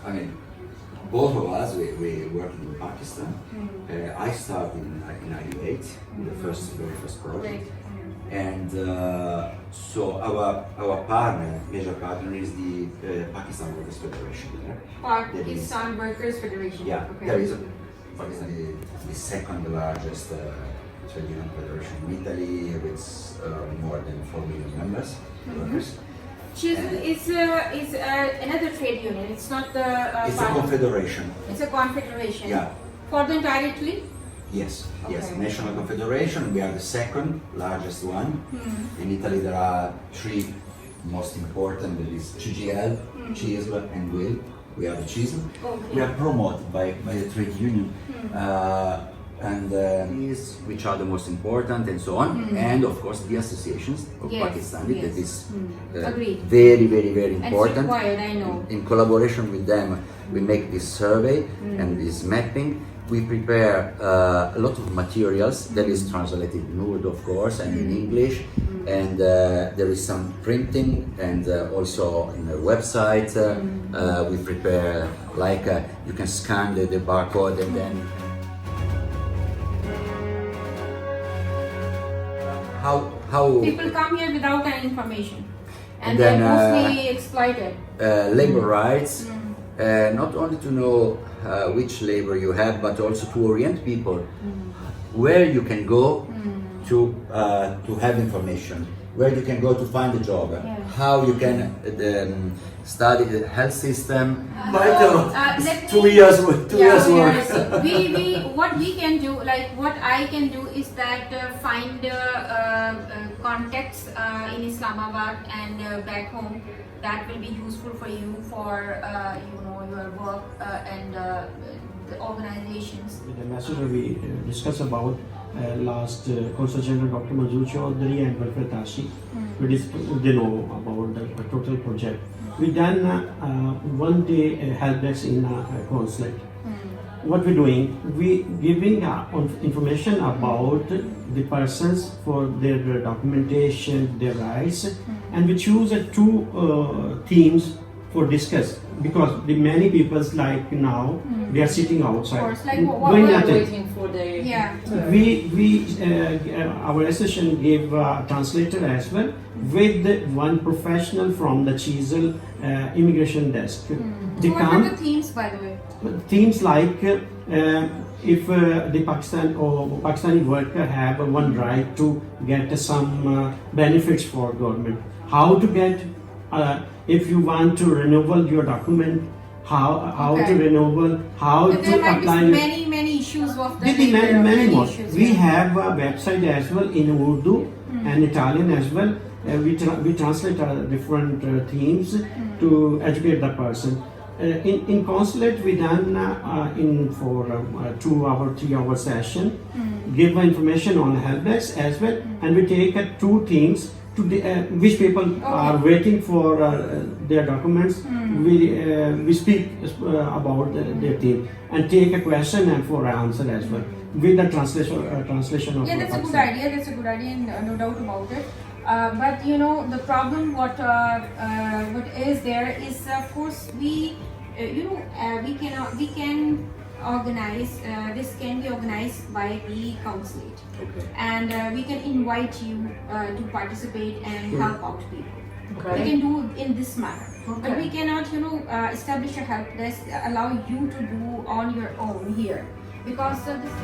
I mean, both of us, we worked in Pakistan. I started in 98, the very first project. And so our major partner is the Pakistan Workers Federation. Pakistan Workers Federation. Yeah, okay. there is Pakistan is the second largest trade union federation in Italy with more than 4 million members, workers. It's another trade union. It's not the. It's a confederation. It's a confederation. Yeah. For the entire Italy. Yes, yes, Okay. National Confederation. We are the second largest one. In Italy, there are three most important. That is CGL, CISL, and WIL. We are the CISL. Okay. We are promoted by the trade union, and these which are the most important, and so on. And of course, the associations of Yes, Pakistani. yes. That is Agreed. very, very, very And it's important. required, I know. In collaboration with them, we make this survey and this mapping. We prepare a lot of materials that is translated in Urdu, of course, and in English. And there is some printing and also in the website. We prepare you can scan the barcode and then. How People come here without any information, and then, they're mostly exploited. labor rights, not only to know which labor you have, but also to orient people where you can go to have information, where you can go to find a job, how you can study the health system. It's 2 years work. What we can do, like what I can do, is that find contacts in Islamabad and back home that will be useful for you for your work and the organizations. The message we discussed about last Consul General Dr. Manzoor Chaudhary and Welfare Tashi, they know about the total project. We done one day help desk in a consulate. What we're doing, we giving information about the persons for their documentation, their rights, and we choose two themes for discuss, because the many people like now they are sitting outside. Of course, like what doing we are nothing. Waiting for the Our association gave a translator as well, with one professional from the CISL immigration desk. They What are the themes, by the way? Themes like if the Pakistani worker have one right to get some benefits for government, how to get if you want to renewal your document, how to renewal, how But to there might apply. be many issues of the Many more. issues, We yeah. have a website as well in Urdu and Italian as well. We translate different themes to educate the person. In consulate, we done for 2-hour, 3-hour session, give information on help desk as well, and we take two themes to which people are waiting for their documents. We speak about their theme and take a question and for answer as well with the translation of. Yeah, that's a good idea. That's a good idea, and no doubt about it. But the problem what is there is, of course, we can organize. This can be organized by the consulate, and we can invite you to participate and help out people. We can do in this manner, but we cannot, establish a help desk, allow you to do on your own here, because this.